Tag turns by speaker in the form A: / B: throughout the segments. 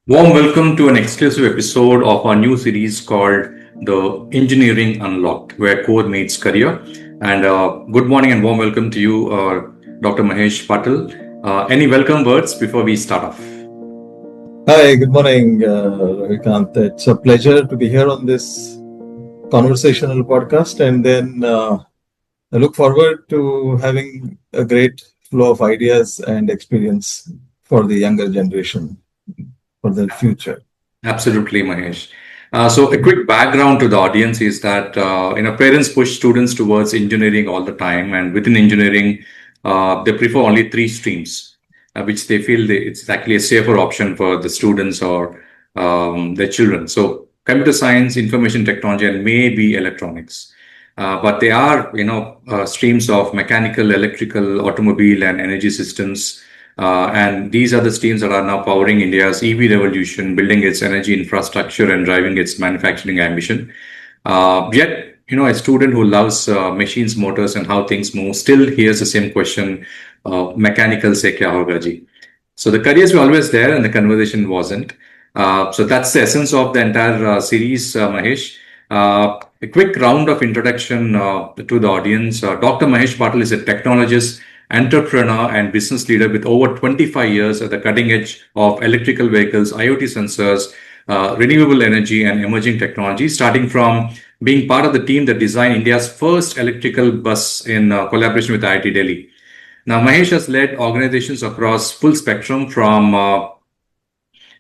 A: Warm welcome to an exclusive episode of our new series called The Engineering Unlocked, where code meets career. And good morning and warm welcome to you, Dr. Mahesh Patil. Any welcome words before we start off?
B: Hi, good morning, Ravikant. It's a pleasure to be here on this conversational podcast, and then I look forward to having a great flow of ideas and experience for the younger generation for the future.
A: Absolutely, Mahesh. So, a quick background to the audience is that parents push students towards engineering all the time, and within engineering, they prefer only three streams, which they feel it's actually a safer option for the students or their children. So, computer science, information technology, and maybe electronics. But they are, streams of mechanical, electrical, automobile, and energy systems, and these are the streams that are now powering India's EV revolution, building its energy infrastructure and driving its manufacturing ambition. Yet, a student who loves machines, motors, and how things move still hears the same question: "Mechanical se kya hoga ji?" So the careers were always there, and the conversation wasn't. So that's the essence of the entire series, Mahesh. A quick round of introduction to the audience. Dr. Mahesh Patil is a technologist, entrepreneur, and business leader with over 25 years at the cutting edge of electrical vehicles, IoT sensors, renewable energy, and emerging technology, starting from being part of the team that designed India's first electrical bus in collaboration with IIT Delhi. Now, Mahesh has led organizations across full spectrum from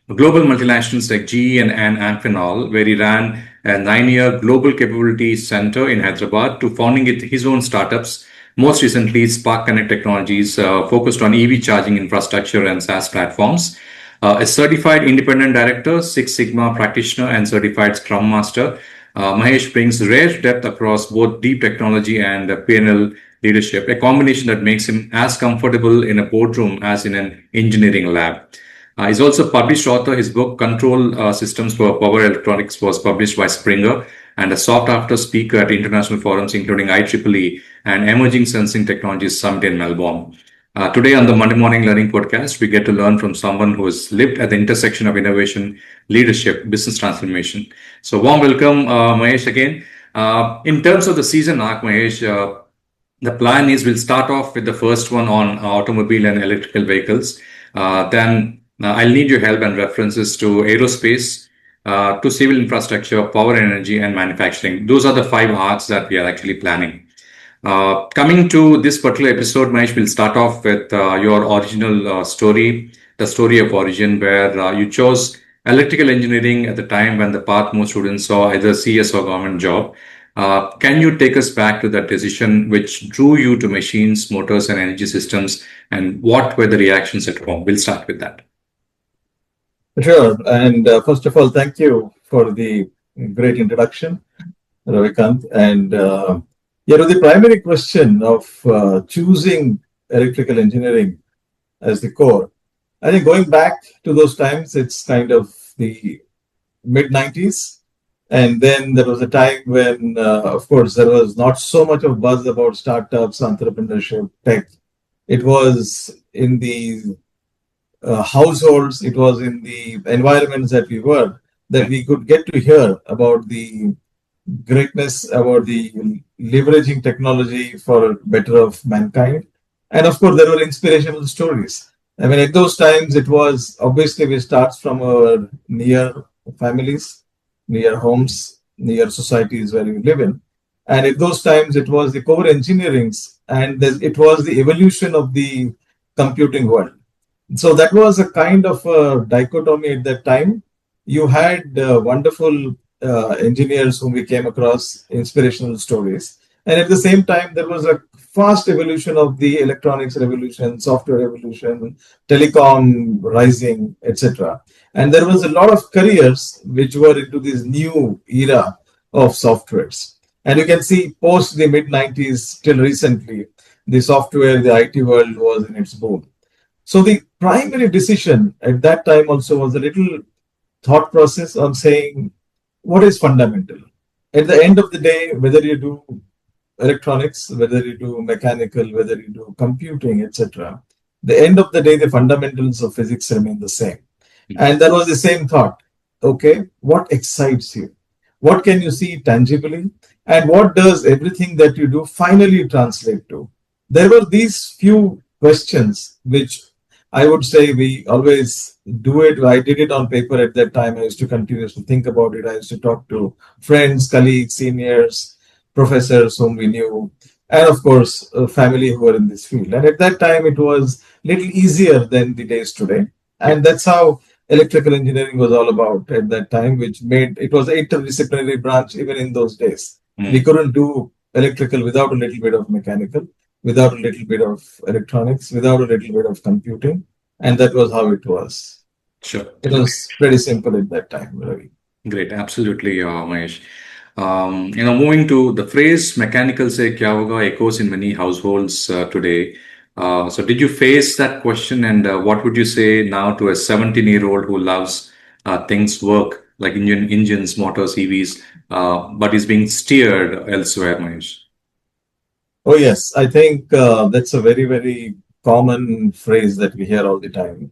A: global multinationals like GE and Amphenol, where he ran a 9-year global capability center in Hyderabad, to founding his own startups. Most recently, Spark Connect Technologies, focused on EV charging infrastructure and SaaS platforms. A certified independent director, Six Sigma practitioner, and certified Scrum Master, Mahesh brings rare depth across both deep technology and P&L leadership, a combination that makes him as comfortable in a boardroom as in an engineering lab. He's also a published author. His book, Control Systems for Power Electronics, was published by Springer, and a sought-after speaker at international forums, including IEEE and Emerging Sensing Technologies Summit in Melbourne. Today on the Monday Morning Learning Podcast, we get to learn from someone who has lived at the intersection of innovation, leadership, business transformation. So warm welcome, Mahesh, again. In terms of the season arc, Mahesh, the plan is we'll start off with the first one on automobile and electrical vehicles. Then I'll need your help and references to aerospace, to civil infrastructure, power and energy, and manufacturing. Those are the 5 arcs that we are actually planning. Coming to this particular episode, Mahesh, we'll start off with your original story, the story of origin, where you chose electrical engineering at the time when the path most students saw either CS or government job. Can you take us back to that decision which drew you to machines, motors, and energy systems, and what were the reactions at home? We'll start with that.
B: Sure. And first of all, thank you for the great introduction, Ravikant. And the primary question of choosing electrical engineering as the core, I think going back to those times, it's kind of the mid 90s. And then there was a time when, of course, there was not so much of buzz about startups, entrepreneurship, tech. It was in the households, it was in the environments that we were, that we could get to hear about the greatness, about the leveraging technology for better of mankind. And of course, there were inspirational stories. I mean, at those times, it was obviously we start from our near families, near homes, near societies where we live in. And at those times, it was the core engineerings and it was the evolution of the computing world. So that was a kind of a dichotomy at that time. You had wonderful engineers whom we came across, inspirational stories. And at the same time, there was a fast evolution of the electronics revolution, software revolution, telecom rising, etc. And there was a lot of careers which were into this new era of softwares. And you can see post the mid 90s till recently, the software, the IT world was in its boom. So the primary decision at that time also was a little thought process on saying, what is fundamental? At the end of the day, whether you do electronics, whether you do mechanical, whether you do computing, etc., the end of the day, the fundamentals of physics remain the same. And that was the same thought. Okay, what excites you? What can you see tangibly? And what does everything that you do finally translate to? There were these few questions which I would say we always do it. I did it on paper at that time. I used to continuously think about it. I used to talk to friends, colleagues, seniors, professors whom we knew, and of course, family who were in this field. And at that time, it was little easier than the days today.
A: Yeah.
B: And that's how electrical engineering was all about at that time, which made it was an interdisciplinary branch even in those days. We
A: Mm.
B: couldn't do electrical without a little bit of mechanical, without a little bit of electronics, without a little bit of computing. And that was how it was.
A: Sure.
B: It was pretty simple at that time, Ravi.
A: Great, absolutely, Mahesh. Moving to the phrase "mechanical se kya hoga" echoes in many households today. So, did you face that question, and what would you say now to a 17-year-old who loves things work like engines, motors, EVs, but is being steered elsewhere, Mahesh?
B: Oh, yes. I think that's a very, very common phrase that we hear all the time.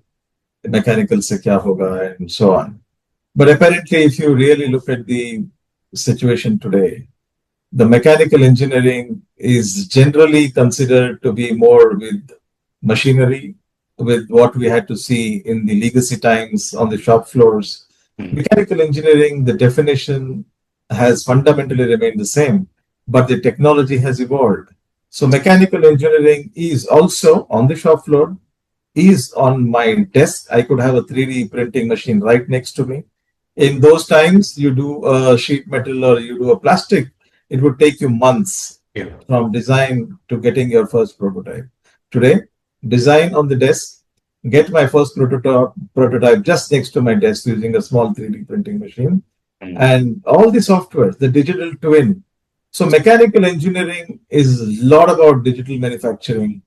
B: Mechanical se kya hoga and so on. But apparently, if you really look at the situation today, the mechanical engineering is generally considered to be more with machinery, with what we had to see in the legacy times on the shop floors.
A: Mm.
B: Mechanical engineering, the definition has fundamentally remained the same, but the technology has evolved. So, mechanical engineering is also on the shop floor, is on my desk. I could have a 3D printing machine right next to me. In those times, you do a sheet metal or you do a plastic, it would take you months
A: Yeah.
B: from design to getting your first prototype. Today, design on the desk, get my first prototype just next to my desk using a small 3D printing machine,
A: Mm.
B: and all the software, the digital twin. So mechanical engineering is a lot about digital manufacturing,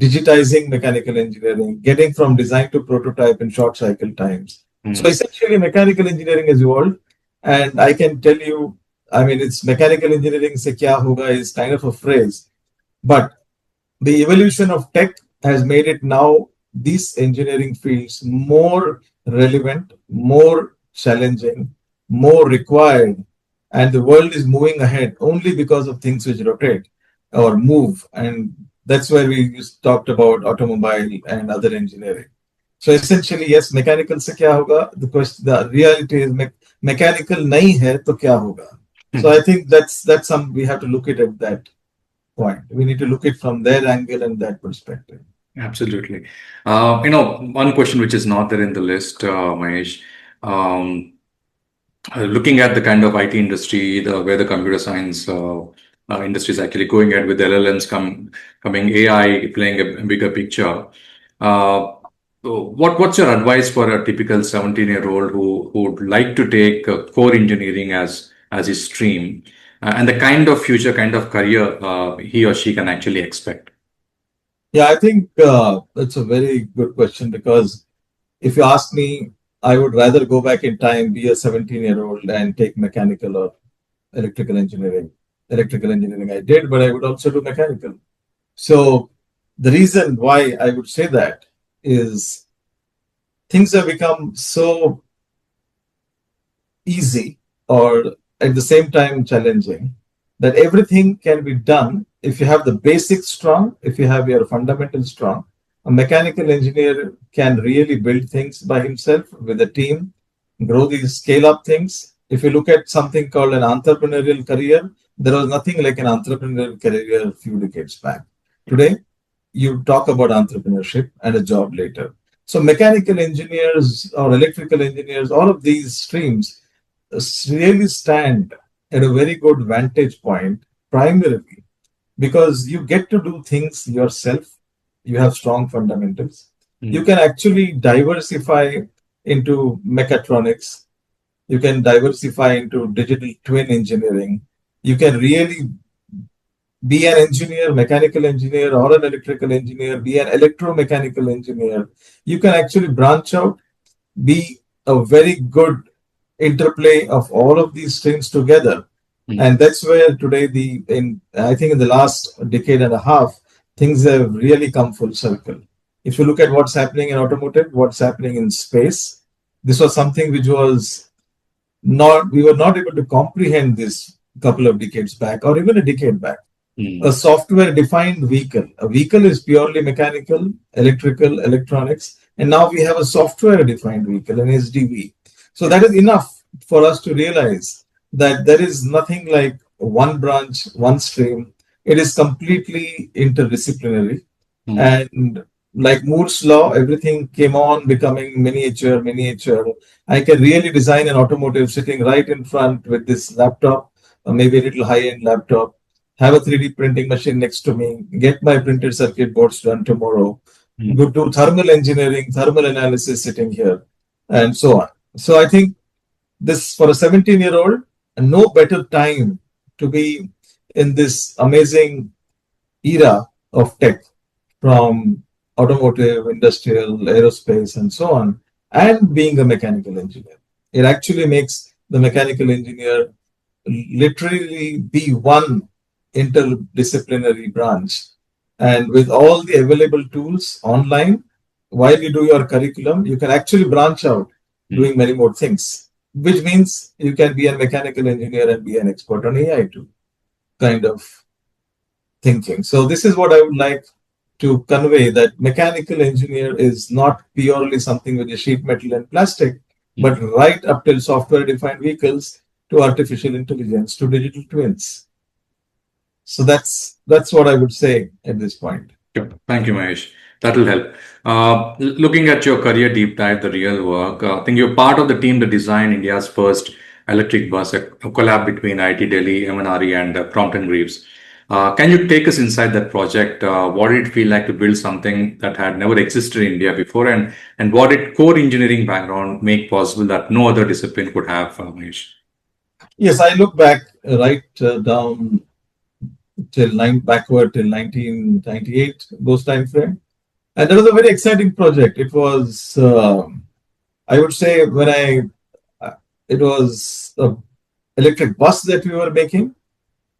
B: digitizing mechanical engineering, getting from design to prototype in short cycle times. So
A: Mm.
B: essentially, mechanical engineering has evolved, and I can tell you, I mean, it's mechanical engineering se kya hoga is kind of a phrase, but the evolution of tech has made it now these engineering fields more relevant, more challenging, more required, and the world is moving ahead only because of things which rotate or move. And that's where we just talked about automobile and other engineering. So essentially, yes, mechanical se kya hoga? The question, the reality is mechanical nahi hai to kya hoga? So I think that's some we have to look at that point. We need to look it from their angle and that perspective.
A: Absolutely. One question which is not there in the list, Mahesh. Um, Looking at the kind of IT industry, where the computer science industry is actually going at with LLMs coming, AI playing a bigger picture. Uh, what's your advice for a typical 17-year-old who would like to take core engineering as his stream, and the kind of future kind of career he or she can actually expect?
B: Yeah, I think that's a very good question because if you ask me, I would rather go back in time, be a 17-year-old and take mechanical or electrical engineering. Electrical engineering I did, but I would also do mechanical. So the reason why I would say that is things have become so easy or at the same time challenging that everything can be done if you have the basics strong, if you have your fundamentals strong. A mechanical engineer can really build things by himself with a team, grow these scale up things. If you look at something called an entrepreneurial career, there was nothing like an entrepreneurial career a few decades back. Today, you talk about entrepreneurship and a job later. So, mechanical engineers or electrical engineers, all of these streams really stand at a very good vantage point, primarily because you get to do things yourself. You have strong fundamentals. You
A: Mm.
B: can actually diversify into mechatronics. You can diversify into digital twin engineering. You can really be an engineer, mechanical engineer, or an electrical engineer, be an electromechanical engineer. You can actually branch out, be a very good interplay of all of these streams together.
A: Mm.
B: And that's where today I think in the last decade and a half, things have really come full circle. If you look at what's happening in automotive, what's happening in space, This was something which was not, we were not able to comprehend this couple of decades back or even a decade back. A
A: Mm.
B: software defined vehicle. A vehicle is purely mechanical, electrical, electronics, and now we have a software defined vehicle, an SDV. So
A: Yeah.
B: that is enough for us to realize that there is nothing like one branch, one stream. It is completely interdisciplinary.
A: Mm.
B: And like Moore's law, everything came on becoming miniature, miniature. I can really design an automotive sitting right in front with this laptop, or maybe a little high-end laptop, have a 3D printing machine next to me, get my printed circuit boards done tomorrow,
A: Mm.
B: go do thermal engineering, thermal analysis sitting here, and so on. So I think this for a 17-year-old, no better time to be in this amazing era of tech from automotive, industrial, aerospace, and so on, and being a mechanical engineer. It actually makes the mechanical engineer literally be one interdisciplinary branch. And with all the available tools online, while you do your curriculum, you can actually branch out
A: Mm.
B: doing many more things, which means you can be a mechanical engineer and be an expert on AI too, kind of thinking. So this is what I would like to convey, that mechanical engineer is not purely something with a sheet metal and plastic, but
A: Mm.
B: right up till software defined vehicles to artificial intelligence to digital twins. So that's what I would say at this point.
A: Sure. Thank you, Mahesh. That will help. Looking at your career deep dive, the real work, I think you're part of the team that designed India's first electric bus, a collab between IIT Delhi, MNRE, and Crompton Greaves. Can you take us inside that project? What did it feel like to build something that had never existed in India before, and what did core engineering background make possible that no other discipline could have, Mahesh?
B: Yes, I look back right down till backward till 1998, those time frame, and that was a very exciting project. It was, I would say, it was a electric bus that we were making,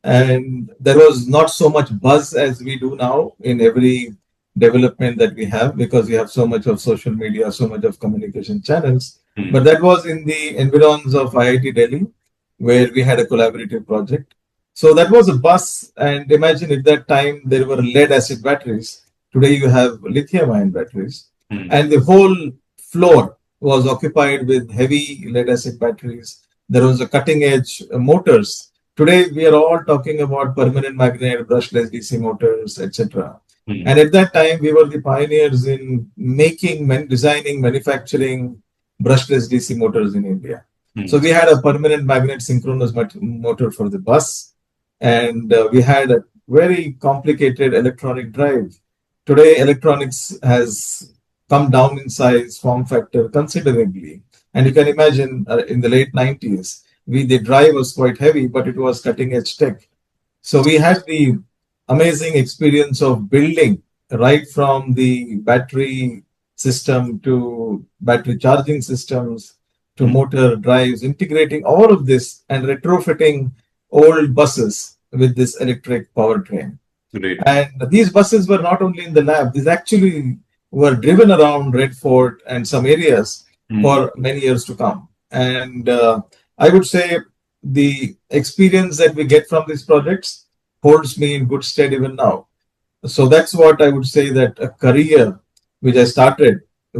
B: and there was not so much buzz as we do now in every development that we have, because we have so much of social media, so much of communication channels. But
A: Mm.
B: that was in the environs of IIT Delhi, where we had a collaborative project. So that was a bus, and imagine at that time there were lead acid batteries. Today you have lithium ion batteries,
A: Mm.
B: and the whole floor was occupied with heavy lead acid batteries. There was a cutting edge motors. Today we are all talking about permanent magnet, brushless DC motors, etc.
A: Mm.
B: And at that time we were the pioneers in making, designing, manufacturing brushless DC motors in India. So
A: Mm.
B: we had a permanent magnet synchronous motor for the bus, and we had a very complicated electronic drive. Today, electronics has come down in size, form factor considerably, and you can imagine in the late 90s, the drive was quite heavy, but it was cutting edge tech. So we had the amazing experience of building right from the battery system to battery charging systems to
A: Mm.
B: motor drives, integrating all of this and retrofitting old buses with this electric powertrain.
A: Great.
B: And these buses were not only in the lab, these actually were driven around Red Fort and some areas
A: Mm.
B: for many years to come. And I would say the experience that we get from these projects holds me in good stead even now. So that's what I would say, that a career which I started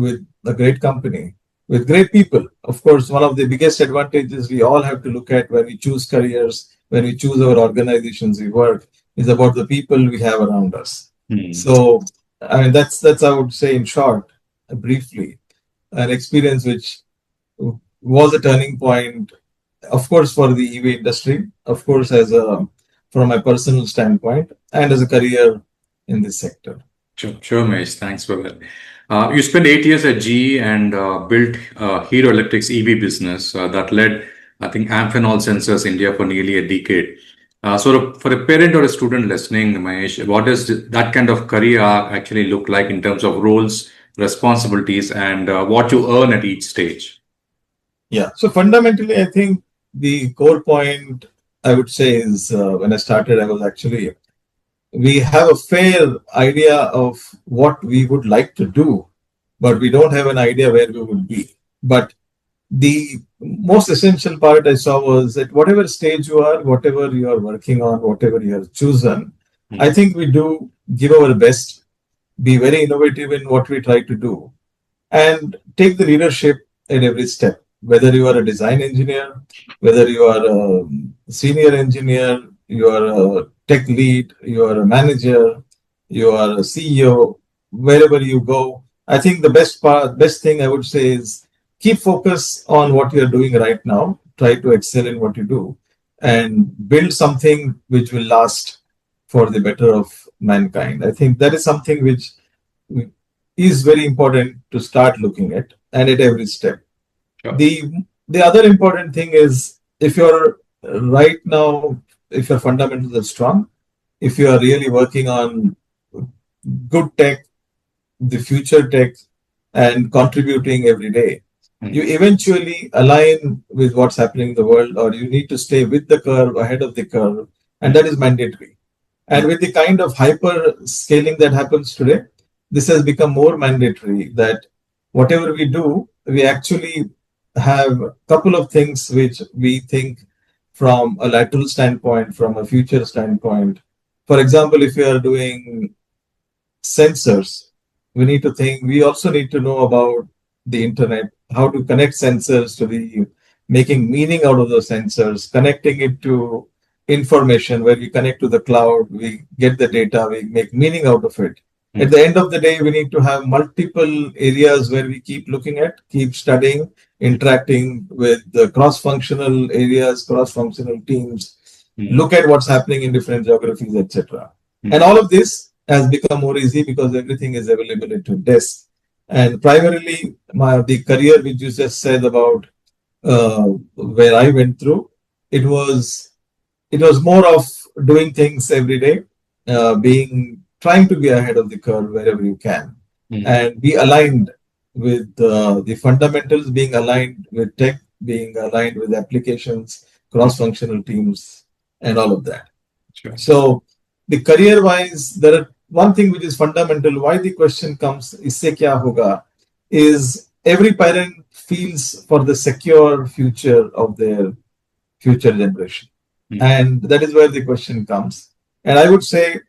B: with a great company, with great people. Of course, one of the biggest advantages we all have to look at when we choose careers, when we choose our organizations we work, is about the people we have around us.
A: Mm.
B: So, I mean, that's I would say in short, briefly, an experience which was a turning point, of course, for the EV industry, of course, as a from my personal standpoint, and as a career in this sector.
A: Sure, sure, Mesh. Thanks for that. You spent 8 years at GE and built Hero Electric's EV business that led, I think, Amphenol Sensors India for nearly a decade. For a parent or a student listening, Mahesh, what does that kind of career arc actually look like in terms of roles, responsibilities, and what you earn at each stage?
B: Yeah. So fundamentally, I think the core point I would say is when I started, I was actually, we have a fair idea of what we would like to do, but we don't have an idea where we would be. But The most essential part I saw was at whatever stage you are, whatever you are working on, whatever you have chosen, I
A: Mm,
B: think we do give our best, be very innovative in what we try to do, and take the leadership at every step. Whether you are a design engineer, whether you are a senior engineer, you are a tech lead, you are a manager, you are a CEO, wherever you go, I think the best thing I would say is keep focus on what you are doing right now. Try to excel in what you do, and build something which will last for the better of mankind. I think that is something which is very important to start looking at, and at every step.
A: sure.
B: The other important thing is, if you're right now, if your fundamentals are strong, if you are really working on good tech, the future tech, and contributing every day, you
A: Mm,
B: eventually align with what's happening in the world, or you need to stay with the curve, ahead of the curve, and that
A: mm,
B: is mandatory. And
A: mm,
B: with the kind of hyper scaling that happens today, this has become more mandatory that whatever we do, we actually have a couple of things which we think from a lateral standpoint, from a future standpoint. For example, if you are doing sensors, we need to think, we also need to know about the internet, how to connect sensors to the making meaning out of those sensors, connecting it to information where we connect to the cloud, we get the data, we make meaning out of it. At
A: mm,
B: the end of the day, we need to have multiple areas where we keep looking at, keep studying, interacting with the cross-functional areas, cross-functional teams,
A: mm,
B: look at what's happening in different geographies, etc. And
A: mm,
B: all of this has become more easy because everything is available at your desk. And primarily, the career which you just said about where I went through, it was it was more of doing things every day, being trying to be ahead of the curve wherever you can,
A: mm,
B: and be aligned with the fundamentals, being aligned with tech, being aligned with applications,
A: mm,
B: cross-functional teams, and all of that.
A: sure.
B: So the career wise, there are one thing which is fundamental. Why the question comes, "Isse kya hoga?" is every parent feels for the secure future of their future generation,
A: Mm,
B: and that is where the question comes. And I would say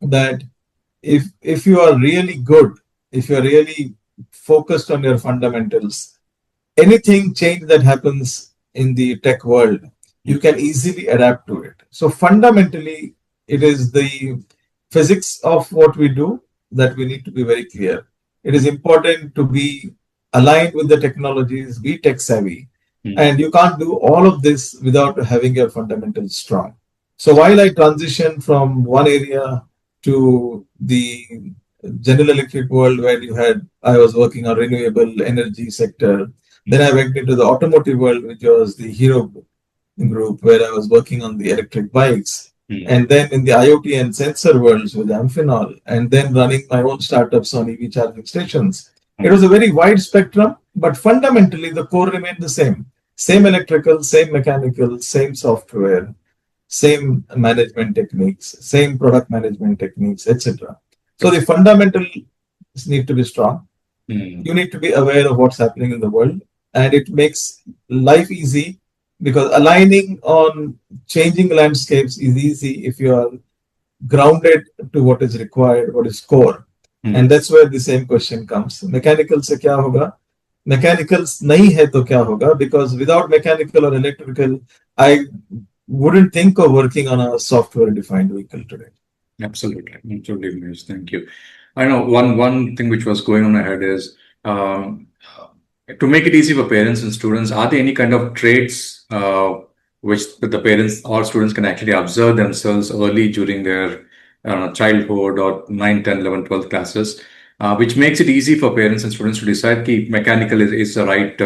B: that if you are really good, if you are really focused on your fundamentals, anything change that happens in the tech world, you
A: mm,
B: can easily adapt to it. So fundamentally, it is the physics of what we do that we need to be very clear. It is important to be aligned with the technologies, be tech savvy,
A: mm,
B: and you can't do all of this without having your fundamentals strong. So while I transition from one area to the general electric world where I was working on renewable energy sector. Then I went into the automotive world, which was the Hero group, where I was working on the electric bikes.
A: mm,
B: And then in the IoT and sensor worlds with Amphenol, and then running my own startups on EV charging stations. It
A: mm,
B: was a very wide spectrum, but fundamentally the core remained the same. Same electrical, same mechanical, same software, same management techniques, same product management techniques, etc. So
A: sure.
B: the fundamentals need to be strong.
A: Mm,
B: You need to be aware of what's happening in the world, and it makes life easy because aligning on changing landscapes is easy if you are grounded to what is required, what is core. And
A: mm.
B: that's where the same question comes. Mechanical se kya hoga? Mechanicals nahi hai to kya hoga? Because without mechanical or electrical, I wouldn't think of working on a software defined vehicle today.
A: Absolutely. Absolutely, Manish. Thank you. I know one thing which was going on my head is um, to make it easy for parents and students, are there any kind of traits which the parents or students can actually observe themselves early during their childhood or 9, 10, 11, 12 classes, which makes it easy for parents and students to decide that mechanical is the right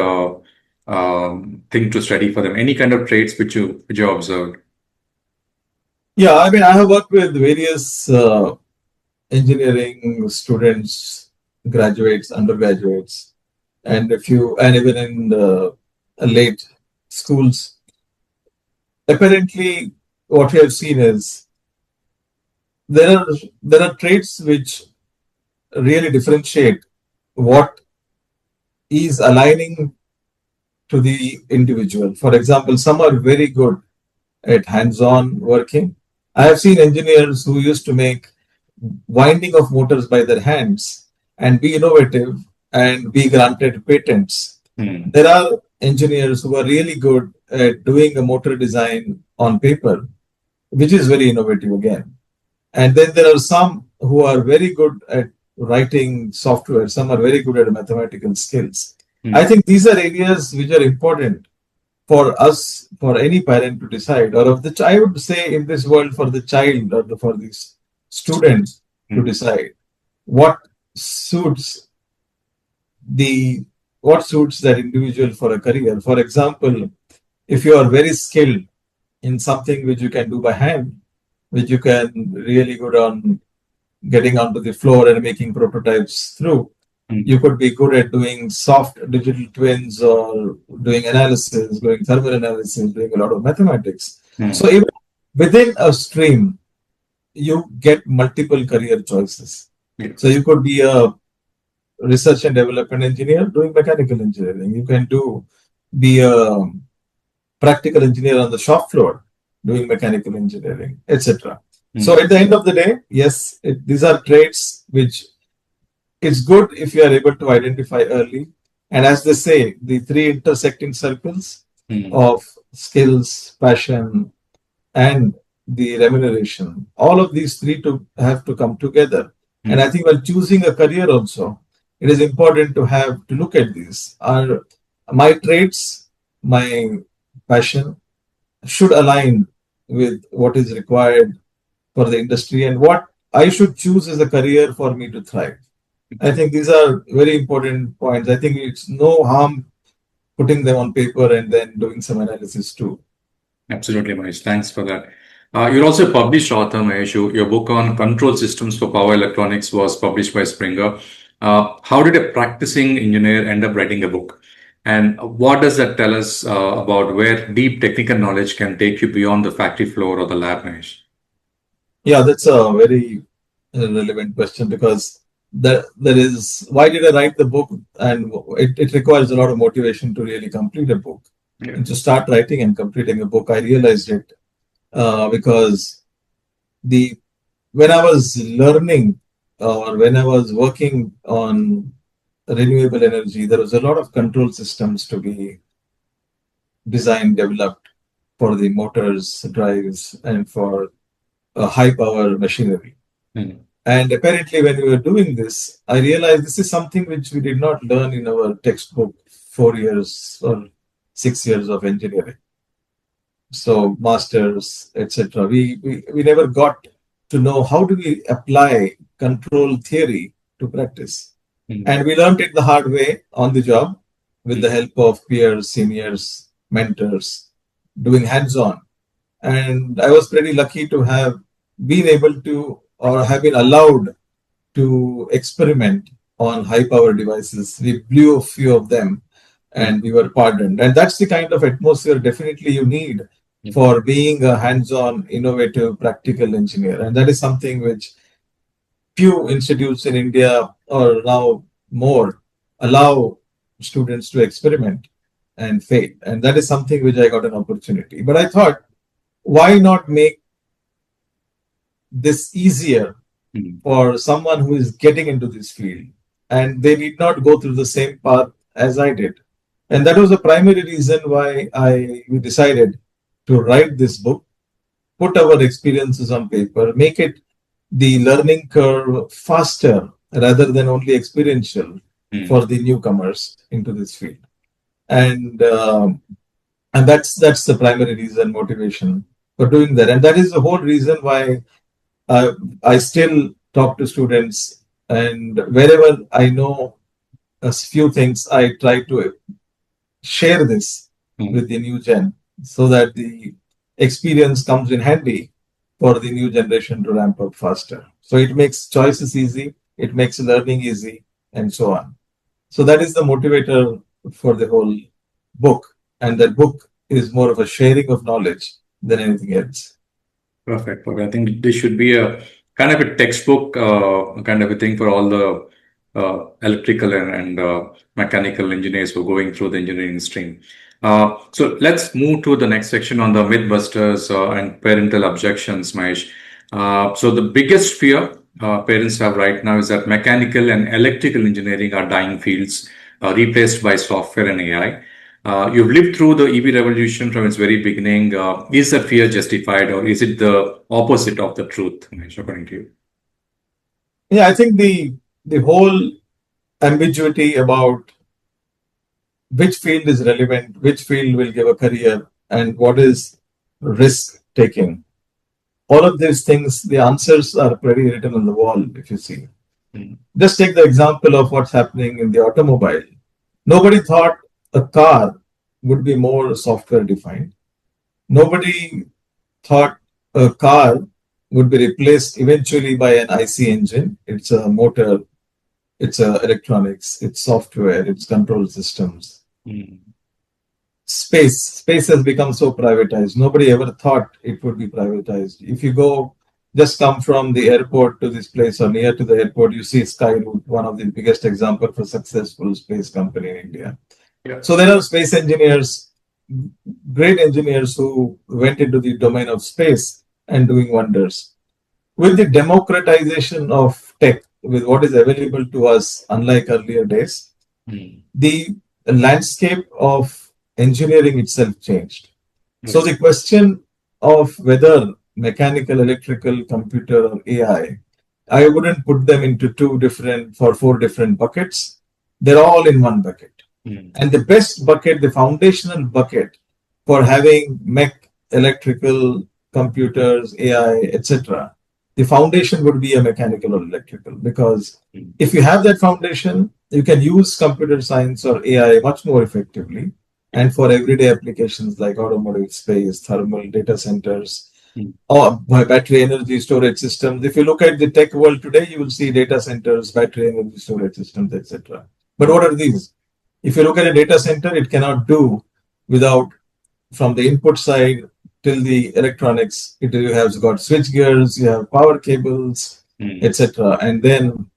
A: thing to study for them? Any kind of traits which you observed?
B: Yeah, I mean, I have worked with various engineering students, graduates, undergraduates, and and even in the late schools. Apparently, what we have seen is there are there are traits which really differentiate what is aligning to the individual. For example, some are very good at hands-on working. I have seen engineers who used to make winding of motors by their hands and be innovative and be granted patents.
A: Mm.
B: There are engineers who are really good at doing a motor design on paper, which is very innovative again. And then there are some who are very good at writing software, some are very good at mathematical skills. I
A: Mm.
B: think these are areas which are important for us, for any parent to decide, or of the I would say in this world for the child or for these students to
A: Mm.
B: decide what suits the what suits that individual for a career. For example, if you are very skilled in something which you can do by hand, which you can really good on getting onto the floor and making prototypes through,
A: Mm.
B: you could be good at doing soft digital twins or doing analysis, doing thermal analysis, doing a lot of mathematics. So
A: Mm.
B: even within a stream, you get multiple career choices. So
A: Yes.
B: you could be a research and development engineer doing mechanical engineering. You can be a practical engineer on the shop floor doing mechanical engineering, etc. So
A: Mm.
B: at the end of the day, yes, these are traits which it's good if you are able to identify early. And as they say, the three intersecting circles
A: Mm.
B: of skills, passion, and the remuneration, all of these three to have to come together. And I
A: Mm.
B: think while choosing a career also, it is important to have to look at these. Are my traits, my passion should align with what is required for the industry and what I should choose as a career for me to thrive. I think these are very important points. I think it's no harm putting them on paper and then doing some analysis too.
A: Absolutely, Mahesh. Thanks for that. You're also a published author, Mahesh. Your book on control systems for power electronics was published by Springer. How did a practicing engineer end up writing a book? And what does that tell us about where deep technical knowledge can take you beyond the factory floor or the lab, Mahesh?
B: Yeah, that's a very relevant question because there is why did I write the book, and it requires a lot of motivation to really complete a book
A: Yeah.
B: and to start writing and completing a book. I realized it because the when I was learning or when I was working on renewable energy, there was a lot of control systems to be designed, developed for the motors, drives, and for high power machinery.
A: Mm.
B: And apparently, when we were doing this, I realized this is something which we did not learn in our textbook 4 years or 6 years of engineering. So, masters, etc. We never got to know how do we apply control theory to practice.
A: Mm.
B: And we learned it the hard way on the job with the
A: Mm.
B: help of peers, seniors, mentors, doing hands on. And I was pretty lucky to have been able to or have been allowed to experiment on high power devices. We blew a few of them
A: Mm.
B: and we were pardoned. And that's the kind of atmosphere definitely you need
A: Mm.
B: for being a hands on, innovative, practical engineer. And that is something which few institutes in India or now more allow students to experiment and fail. And that is something which I got an opportunity. But I thought, why not make this easier
A: Mm.
B: for someone who is getting into this field and they need not go through the same path as I did. And that was the primary reason why we decided to write this book, put our experiences on paper, make it the learning curve faster rather than only experiential
A: Mm.
B: for the newcomers into this field. And that's the primary reason, motivation for doing that. And that is the whole reason why I still talk to students, and wherever I know a few things, I try to share this with
A: Mm.
B: the new gen so that the experience comes in handy for the new generation to ramp up faster. So it makes choices easy, it makes learning easy, and so on. So that is the motivator for the whole book. And that book is more of a sharing of knowledge than anything else.
A: Perfect. Perfect. I think this should be a kind of a textbook kind of a thing for all the electrical and mechanical engineers who are going through the engineering stream. So let's move to the next section on the mythbusters and parental objections, Mahesh. So the biggest fear parents have right now is that mechanical and electrical engineering are dying fields, replaced by software and AI. You've lived through the EV revolution from its very beginning. Is that fear justified, or is it the opposite of the truth, Mahesh, according to you?
B: Yeah, I think the whole ambiguity about which field is relevant, which field will give a career, and what is risk taking. All of these things, the answers are pretty written on the wall, if you see.
A: Mm.
B: Just take the example of what's happening in the automobile. Nobody thought a car would be more software defined. Nobody thought a car would be replaced eventually by an IC engine. It's a motor, it's electronics, it's software, it's control systems.
A: Mm.
B: Space has become so privatized. Nobody ever thought it would be privatized. If you go, just come from the airport to this place or near to the airport, you see Skyroot, one of the biggest example for successful space company in India.
A: Yeah.
B: So there are space engineers, great engineers who went into the domain of space and doing wonders. With the democratization of tech, with what is available to us, unlike earlier days, the landscape of engineering itself changed. So the question of whether mechanical, electrical, computer, or AI, I wouldn't put them into four different buckets. They're all in one bucket. And the best bucket, the foundational bucket for having mech, electrical, computers, AI, etc., the foundation would be a mechanical or electrical, because if you have that foundation, you can use computer science or AI much more effectively. And for everyday applications like automotive, space, thermal, data centers, or battery energy storage systems. If you look at the tech world today, you will see data centers, battery energy storage systems, etc. But what are these? If you look at a data center, it cannot do without, from the input side till the electronics, you have got switch gears, you have power cables, etc. And then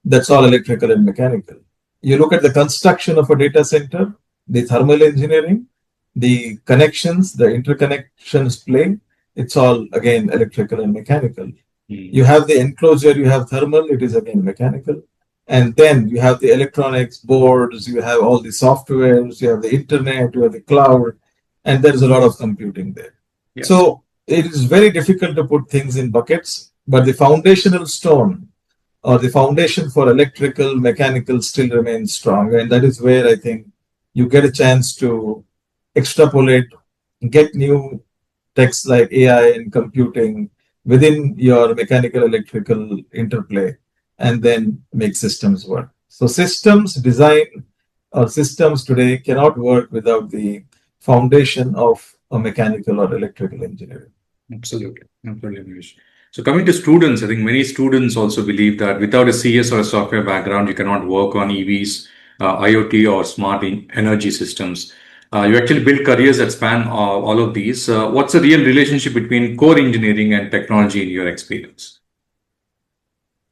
B: that's all electrical and mechanical. You look at the construction of a data center, the thermal engineering, the connections, the interconnections play, it's all again electrical and mechanical. You have the enclosure, you have thermal, it is again mechanical. And then you have the electronics, boards, you have all the softwares, you have the internet, you have the cloud, and there's a lot of computing there. Yes. So it is very difficult to put things in buckets, but the foundational stone or the foundation for electrical, mechanical still remains strong. And that is where I think you get a chance to extrapolate, get new techs like AI and computing within your mechanical, electrical interplay, and then make systems work. So systems design or systems today cannot work without the foundation of a mechanical or electrical engineering.
A: Absolutely. Absolutely. So coming to students, I think many students also believe that without a CS or a software background, you cannot work on EVs, IoT, or smart energy systems. You actually build careers that span all of these. What's the real relationship between core engineering and technology in your experience?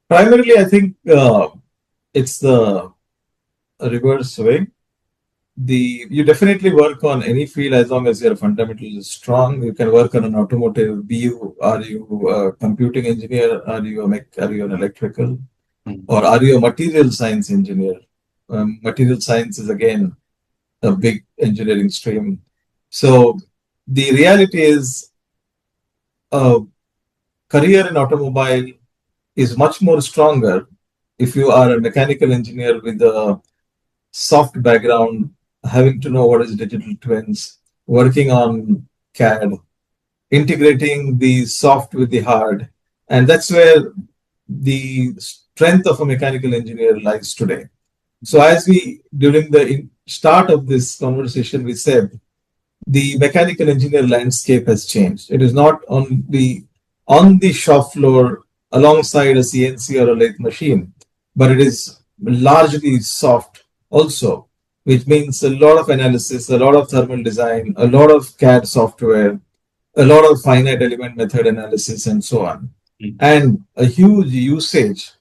B: Primarily, I think it's the reverse way. You definitely work on any field as long as your fundamentals is strong. You can work on an automotive. Are you a computing engineer? Are you an electrical? Or are you a material science engineer? Material science is again a big engineering stream. So the reality is a career in automobile is much more stronger if you are a mechanical engineer with a soft background, having to know what is digital twins, working on CAD, integrating the soft with the hard. And that's where the strength of a mechanical engineer lies today. So as during the start of this conversation, we said the mechanical engineer landscape has changed. It is not only on the shop floor alongside a CNC or a lathe machine, but it is largely soft also, which means a lot of analysis, a lot of thermal design, a lot of CAD software, a lot of finite element method analysis, and so on. And a huge usage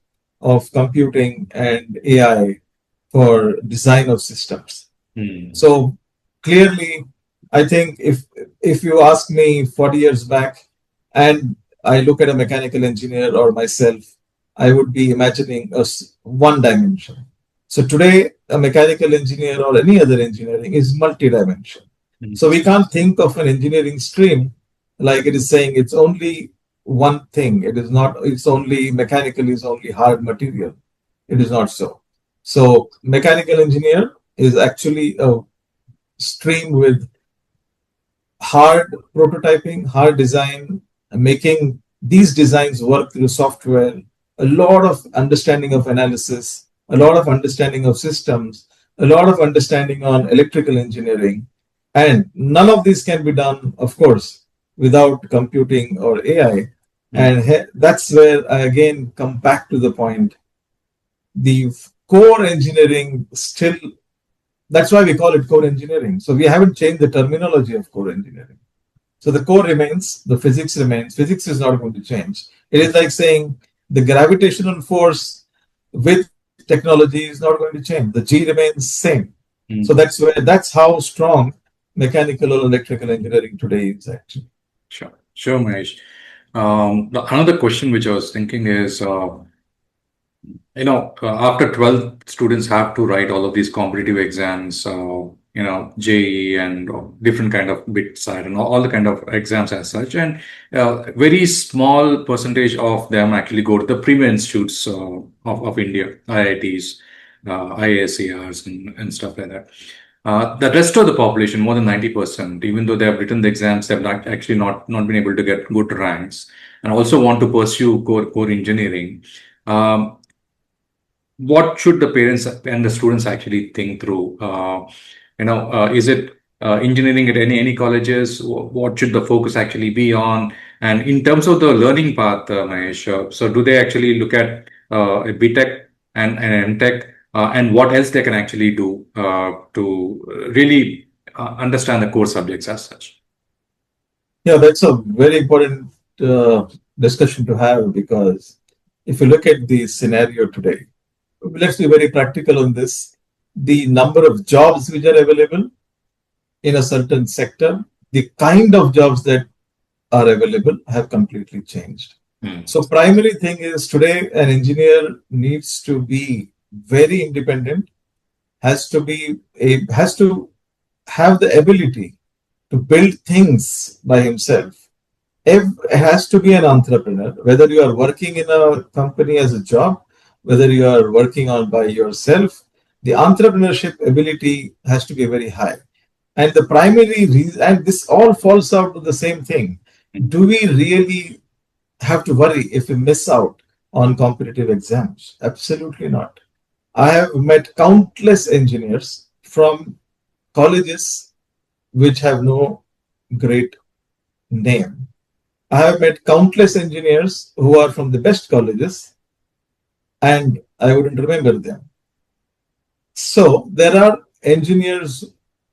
B: of computing and AI for design of systems.
A: Mm.
B: So clearly, I think if you ask me 40 years back, and I look at a mechanical engineer or myself, I would be imagining one dimension. So today, a mechanical engineer or any other engineering is multi-dimension.
A: Mm.
B: So we can't think of an engineering stream like it is saying it's only one thing. It is not. It's only mechanical is only hard material. It is not so. So mechanical engineer is actually a stream with hard prototyping, hard design, making these designs work through software, a lot of understanding of analysis, a lot of understanding of systems, a lot of understanding on electrical engineering. And none of this can be done, of course, without computing or AI.
A: Mm.
B: And that's where I again come back to the point. The core engineering still, that's why we call it core engineering. So we haven't changed the terminology of core engineering. So the core remains, the physics remains. Physics is not going to change. It is like saying the gravitational force with technology is not going to change. The G remains same. So
A: Mm.
B: that's how strong mechanical or electrical engineering today is actually.
A: Sure. Sure, Mahesh. Another question which I was thinking is, after 12th, students have to write all of these competitive exams, JEE and different kind of bit side and all the kind of exams as such. And very small percentage of them actually go to the premier institutes of India, IITs, IISERs and stuff like that. The rest of the population, more than 90%, even though they have written the exams, they have not been able to get good ranks and also want to pursue core engineering. Um, what should the parents and the students actually think through? Is it engineering at any colleges? What should the focus actually be on? And in terms of the learning path, Mahesh, so do they actually look at a BTech and MTech, and what else they can actually do to really understand the core subjects as such?
B: Yeah, that's a very important uh, discussion to have because if you look at the scenario today, let's be very practical on this. The number of jobs which are available in a certain sector, the kind of jobs that are available have completely changed.
A: Hmm.
B: So primary thing is today an engineer needs to be very independent, has to have the ability to build things by himself. Has to be an entrepreneur, whether you are working in a company as a job, whether you are working on by yourself, the entrepreneurship ability has to be very high. And the primary reason, and this all falls out to the same thing. Do we really have to worry if we miss out on competitive exams? Absolutely not. I have met countless engineers from colleges which have no great name. I have met countless engineers who are from the best colleges and I wouldn't remember them. So there are engineers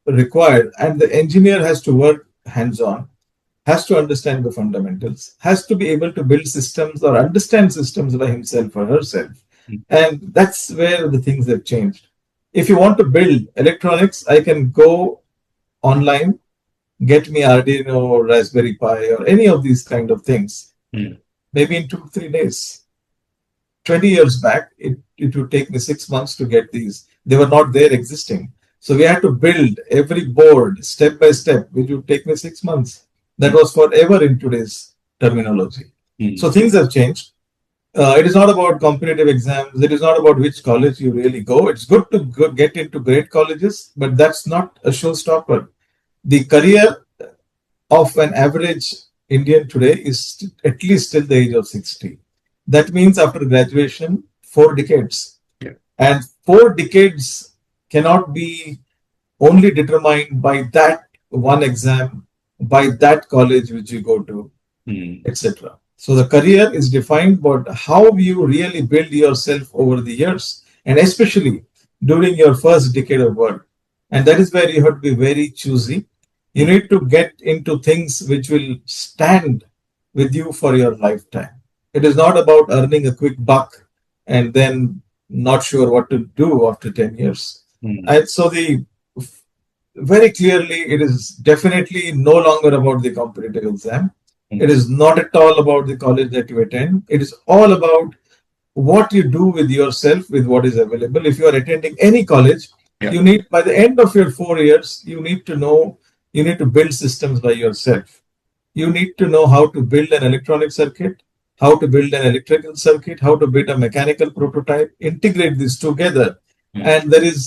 B: required, and the engineer has to work hands on, has to understand the fundamentals, has to be able to build systems or understand systems by himself or herself. And that's where the things have changed. If you want to build electronics, I can go online, get me Arduino or Raspberry Pi or any of these kind of things,
A: Mm.
B: maybe in 2 3 days. 20 years back, it would take me 6 months to get these. They were not there existing. So we had to build every board step by step, which would take me 6 months. That was forever in today's terminology.
A: Mm.
B: So things have changed. It is not about competitive exams. It is not about which college you really go. It's good to get into great colleges, but that's not a showstopper. The career of an average Indian today is at least till the age of 60. That means after graduation, 4 decades.
A: Yeah.
B: And 4 decades cannot be only determined by that one exam, by that college which you go to,
A: Mm.
B: etc. So the career is defined by how you really build yourself over the years, and especially during your first decade of work. And that is where you have to be very choosy. You need to get into things which will stand with you for your lifetime. It is not about earning a quick buck and then not sure what to do after 10 years.
A: Mm.
B: And so very clearly, it is definitely no longer about the competitive exam. It
A: Mm.
B: is not at all about the college that you attend. It is all about what you do with yourself, with what is available. If you are attending any college,
A: Yeah.
B: you need, by the end of your 4 years, you need to know, you need to build systems by yourself. You need to know how to build an electronic circuit, how to build an electrical circuit, how to build a mechanical prototype, integrate these together.
A: Mm.
B: And there is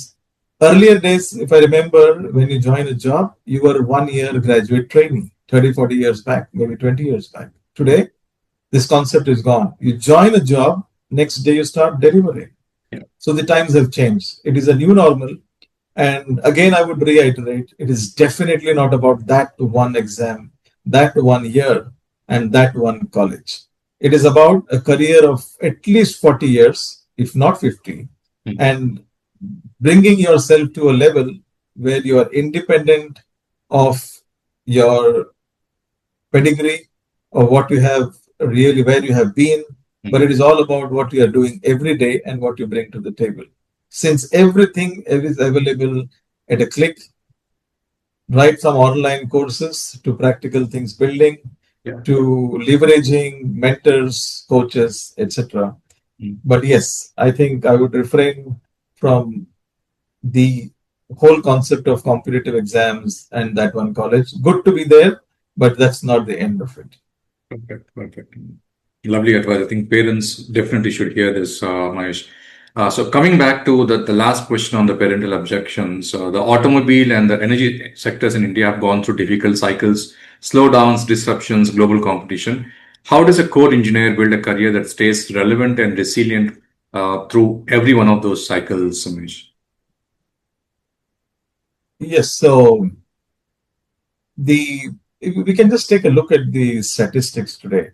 B: earlier days, if I remember, when you join a job, you were 1 year graduate trainee, 30, 40 years back, maybe 20 years back. Today, this concept is gone. You join a job, next day you start delivering.
A: Yeah.
B: So the times have changed. It is a new normal. And again, I would reiterate, it is definitely not about that one exam, that 1 year, and that one college. It is about a career of at least 40 years, if not 50,
A: Mm.
B: and bringing yourself to a level where you are independent of your pedigree or what you have really, where you have been, but
A: Mm.
B: it is all about what you are doing every day and what you bring to the table. Since everything is available at a click, right from online courses to practical things building
A: Yeah.
B: to leveraging mentors, coaches, etc.
A: Mm.
B: But yes, I think I would refrain from the whole concept of competitive exams and that one college. Good to be there, but that's not the end of it.
A: Perfect. Perfect. Lovely advice. I think parents definitely should hear this, Mahesh. So coming back to the last question on the parental objections, the automobile and the energy sectors in India have gone through difficult cycles, slowdowns, disruptions, global competition. How does a core engineer build a career that stays relevant and resilient through every one of those cycles, Mahesh?
B: Yes, so the we can just take a look at the statistics today.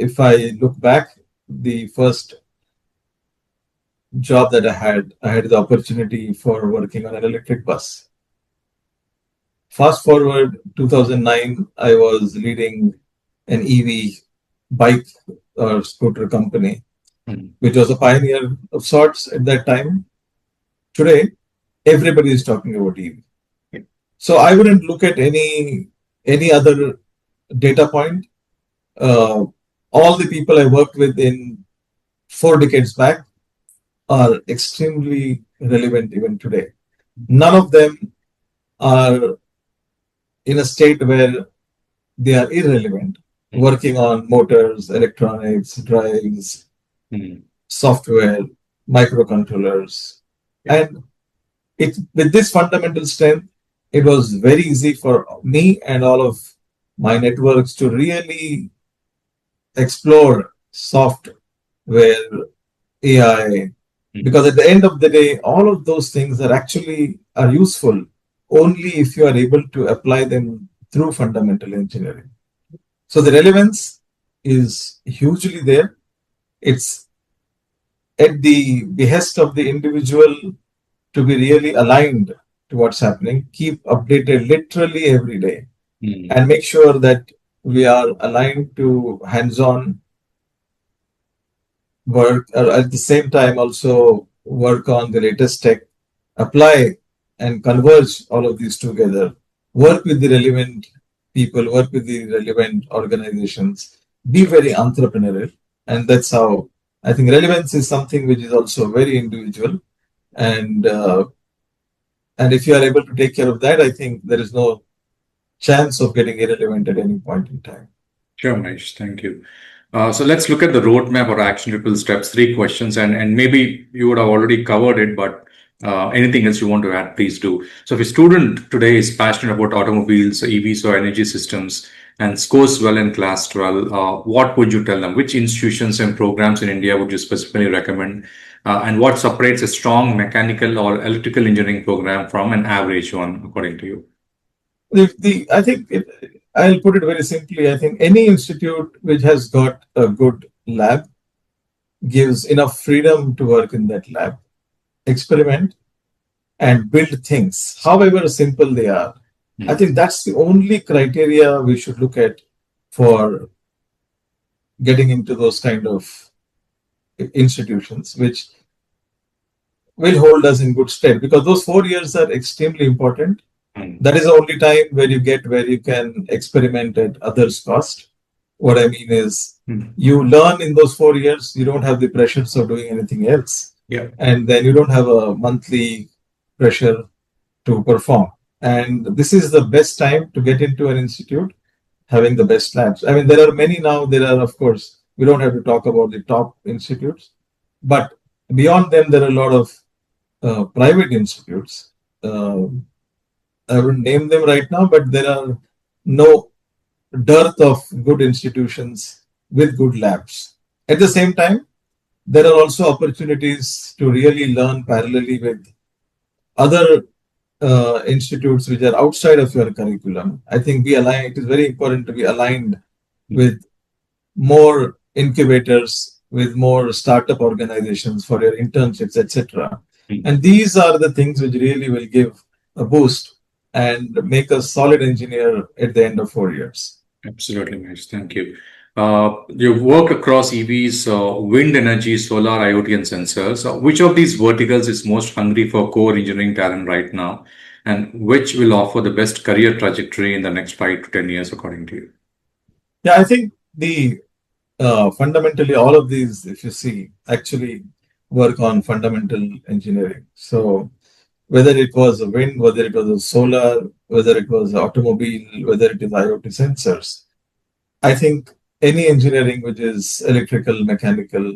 B: If I look back, the first job that I had the opportunity for working on an electric bus. Fast forward 2009, I was leading an EV bike or scooter company,
A: Mm.
B: which was a pioneer of sorts at that time. Today, everybody is talking about EV. So I wouldn't look at any other data point. Uh, all the people I worked with in 4 decades back are extremely relevant even today. None of them are in a state where they are irrelevant,
A: Mm.
B: working on motors, electronics, drives,
A: Mm.
B: software, microcontrollers.
A: Yeah.
B: And it with this fundamental strength, it was very easy for me and all of my networks to really explore software, AI,
A: Mm.
B: because at the end of the day, all of those things are useful only if you are able to apply them through fundamental engineering. So the relevance is hugely there. It's at the behest of the individual to be really aligned to what's happening, keep updated literally every day,
A: Mm.
B: and make sure that we are aligned to hands-on work, or at the same time also work on the latest tech, apply and converge all of these together, work with the relevant people, work with the relevant organizations, be very entrepreneurial. And that's how I think relevance is something which is also very individual. And and if you are able to take care of that, I think there is no chance of getting irrelevant at any point in time.
A: Sure, Mahesh. Thank you. So let's look at the roadmap or actionable steps. Three questions, and maybe you would have already covered it, but anything else you want to add, please do. So, if a student today is passionate about automobiles, EVs, or energy systems, and scores well in class 12, what would you tell them? Which institutions and programs in India would you specifically recommend? And what separates a strong mechanical or electrical engineering program from an average one, according to you?
B: I think I'll put it very simply. I think any institute which has got a good lab gives enough freedom to work in that lab, experiment, and build things, however simple they are. I
A: Hmm.
B: think that's the only criteria we should look at for getting into those kind of institutions, which will hold us in good stead, because those 4 years are extremely important.
A: Mm.
B: That is the only time where you can experiment at others' cost. What I mean is,
A: Mm.
B: you learn in those 4 years. You don't have the pressures of doing anything else,
A: Yeah.
B: and then you don't have a monthly pressure to perform. And this is the best time to get into an institute having the best labs. I mean, there are many now. There are, of course, we don't have to talk about the top institutes, but beyond them, there are a lot of private institutes. Uh, I wouldn't name them right now, but there are no dearth of good institutions with good labs. At the same time, there are also opportunities to really learn parallelly with other institutes which are outside of your curriculum. I think it is very important to be aligned
A: Mm.
B: with more incubators, with more startup organizations for your internships, etc.
A: Mm.
B: And these are the things which really will give a boost and make a solid engineer at the end of 4 years.
A: Absolutely, Mahesh. Thank you. You work across EVs, wind energy, solar, IoT, and sensors. Which of these verticals is most hungry for core engineering talent right now, and which will offer the best career trajectory in the next 5 to 10 years, according to you?
B: Yeah, I think the fundamentally all of these, if you see, actually work on fundamental engineering. So whether it was a wind, whether it was a solar, whether it was automobile, whether it is IoT sensors, I think any engineering which is electrical, mechanical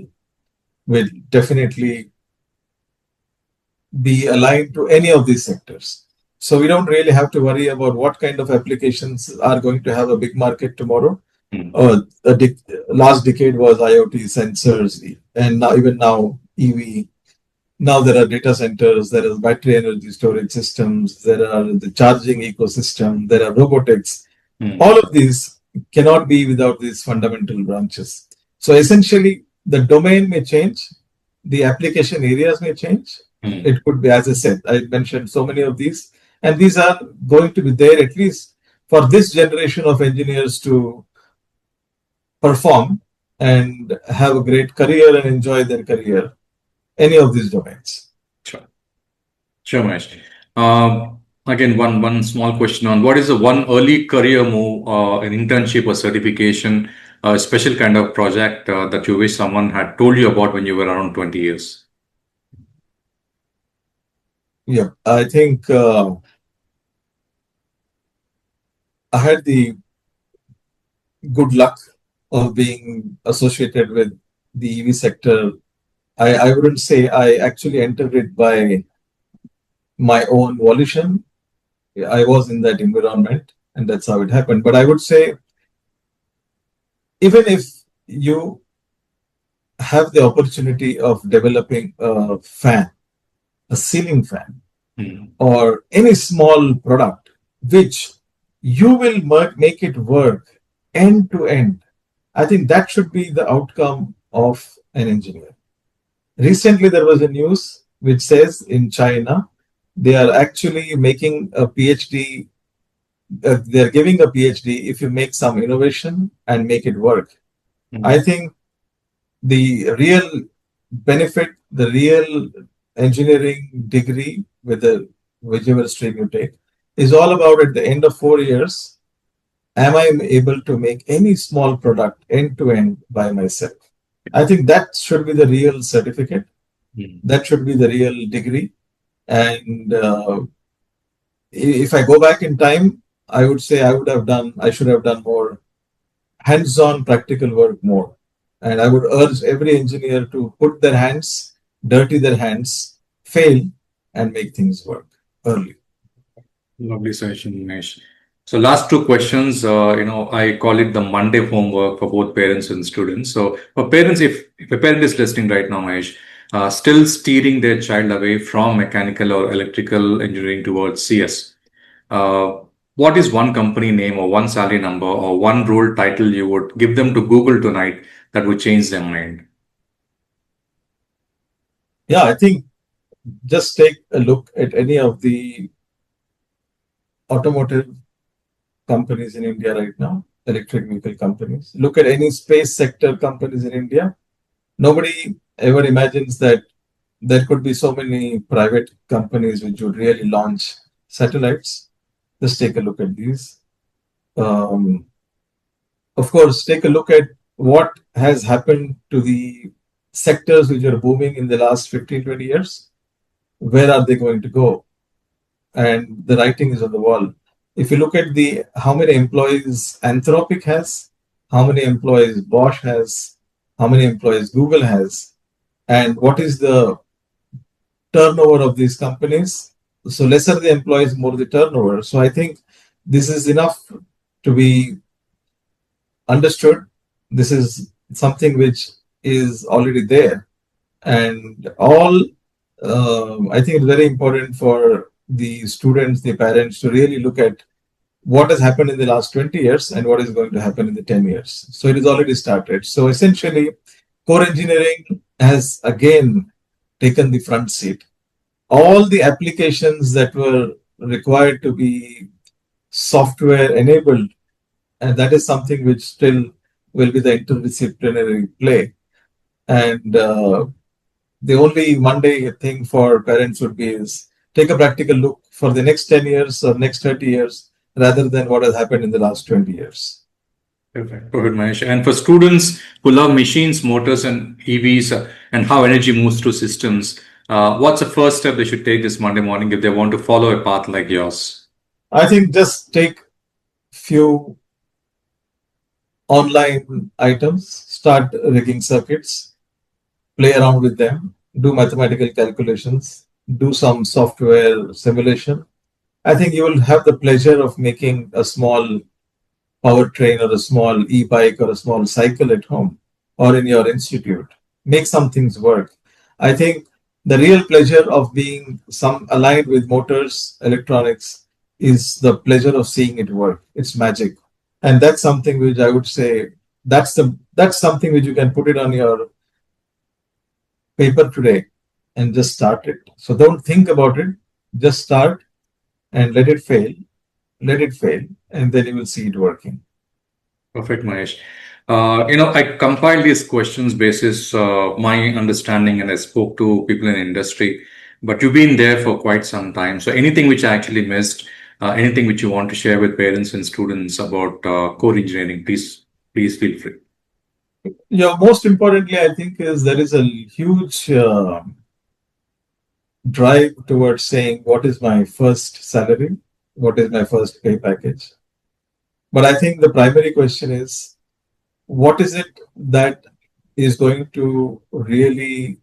B: will definitely be aligned to any of these sectors. So we don't really have to worry about what kind of applications are going to have a big market tomorrow.
A: Mm.
B: Last decade was IoT sensors, and now even now EV. Now there are data centers, there are battery energy storage systems, there are the charging ecosystem, there are robotics.
A: Mm.
B: All of these cannot be without these fundamental branches. So essentially, the domain may change, the application areas may change.
A: Mm.
B: It could be, as I said, I mentioned so many of these, and these are going to be there at least for this generation of engineers to perform and have a great career and enjoy their career, any of these domains.
A: Sure. Sure, Mahesh. Again, one small question on what is the one early career move, an internship or certification, a special kind of project that you wish someone had told you about when you were around 20 years?
B: Yeah, I think I had the good luck of being associated with the EV sector. I wouldn't say I actually entered it by my own volition. I was in that environment and that's how it happened. But I would say, even if you have the opportunity of developing a fan, a ceiling fan,
A: Mm.
B: or any small product, which you will make it work end to end, I think that should be the outcome of an engineer. Recently, there was a news which says in China, they are actually making a PhD, they're giving a PhD if you make some innovation and make it work. I
A: Mm.
B: think the real benefit, the real engineering degree, whether whichever stream you take, is all about at the end of 4 years, am I able to make any small product end to end by myself? I think that should be the real certificate.
A: Mm.
B: That should be the real degree. And if I go back in time, I would say I should have done more hands-on practical work more. And I would urge every engineer to put their hands, dirty their hands, fail, and make things work early.
A: Lovely session, Dinesh. So last two questions, I call it the Monday homework for both parents and students. So for parents, if a parent is listening right now, Mahesh, still steering their child away from mechanical or electrical engineering towards CS, uh, what is one company name or one salary number or one role title you would give them to Google tonight that would change their mind?
B: Yeah, I think just take a look at any of the automotive companies in India right now, electric vehicle companies. Look at any space sector companies in India. Nobody Everyone imagines that there could be so many private companies which would really launch satellites. Just take a look at these. Um, of course, take a look at what has happened to the sectors which are booming in the last 15, 20 years. Where are they going to go? And the writing is on the wall. If you look at the how many employees Anthropic has, how many employees Bosch has, how many employees Google has, and what is the turnover of these companies. So lesser the employees, more the turnover. So I think this is enough to be understood. This is something which is already there, and all. I think it's very important for the students, the parents, to really look at what has happened in the last 20 years and what is going to happen in the 10 years. So it is already started. So essentially, core engineering has again taken the front seat. All the applications that were required to be software enabled, and that is something which still will be the interdisciplinary play. And the only Monday thing for parents would be is take a practical look for the next 10 years or next 30 years rather than what has happened in the last 20 years.
A: Perfect, perfect, Mahesh. And for students who love machines, motors, and EVs, and how energy moves through systems, what's the first step they should take this Monday morning if they want to follow a path like yours?
B: I think just take few online items, start rigging circuits, play around with them, do mathematical calculations, do some software simulation. I think you will have the pleasure of making a small powertrain or a small e-bike or a small cycle at home or in your institute. Make some things work. I think the real pleasure of being some aligned with motors, electronics is the pleasure of seeing it work. It's magic. And that's something which I would say that's something which you can put it on your paper today and just start it. So don't think about it. Just start and let it fail, and then you will see it working.
A: Perfect, Mahesh. I compiled these questions basis my understanding, and I spoke to people in industry. But you've been there for quite some time. So anything which I actually missed, anything which you want to share with parents and students about core engineering, please feel free.
B: Yeah, most importantly, I think is there is a huge drive towards saying what is my first salary, what is my first pay package. But I think the primary question is what is it that is going to really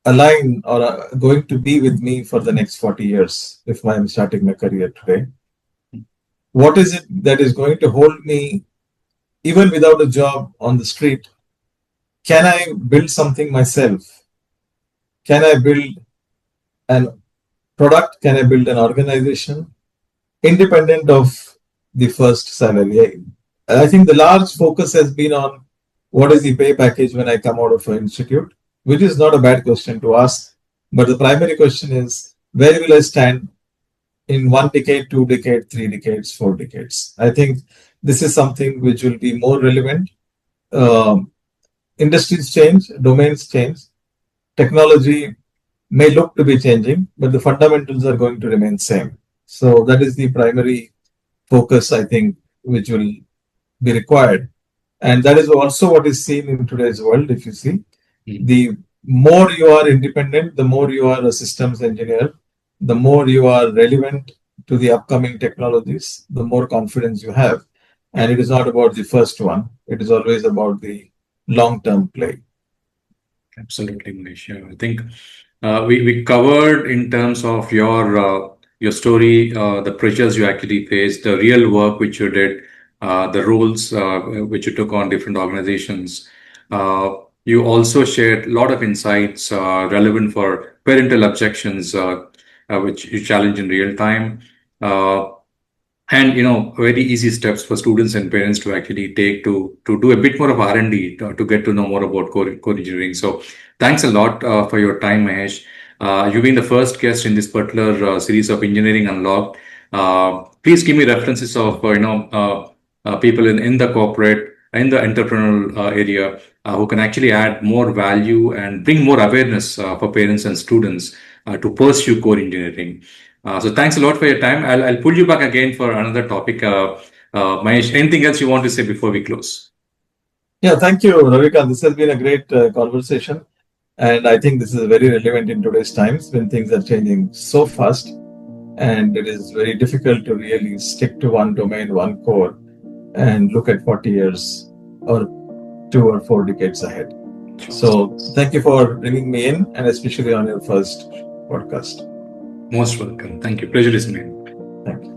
B: align or going to be with me for the next 40 years if I'm starting my career today? What is it that is going to hold me even without a job on the street? Can I build something myself? Can I build an product? Can I build an organization independent of the first salary? I think the large focus has been on what is the pay package when I come out of an institute, which is not a bad question to ask. But the primary question is where will I stand in 1 decade, 2 decades, 3 decades, 4 decades? I think this is something which will be more relevant. Um, Industries change, domains change, technology may look to be changing, but the fundamentals are going to remain same. So that is the primary focus, I think, which will be required. And that is also what is seen in today's world. If you see, the more you are independent, the more you are a systems engineer, the more you are relevant to the upcoming technologies, the more confidence you have. And it is not about the first one, it is always about the long term play.
A: Absolutely, Malaysia. I think we covered in terms of your story, the pressures you actually faced, the real work which you did, the roles which you took on different organizations. You also shared a lot of insights relevant for parental objections, which you challenge in real time. Uh, and very easy steps for students and parents to actually take to do a bit more of R&D to get to know more about core engineering. So thanks a lot for your time, Mahesh. You've been the first guest in this particular series of Engineering Unlocked. Please give me references of people in the corporate in the entrepreneurial area who can actually add more value and bring more awareness for parents and students to pursue core engineering. So thanks a lot for your time. I'll pull you back again for another topic. Mahesh, anything else you want to say before we close?
B: Yeah, thank you, Ravikant. This has been a great conversation. And I think this is very relevant in today's times when things are changing so fast. And it is very difficult to really stick to one domain, one core, and look at 40 years or 2 or 4 decades ahead. So thank you for bringing me in, and especially on your first podcast.
A: Most welcome. Thank you. Pleasure is mine.
B: Thank you.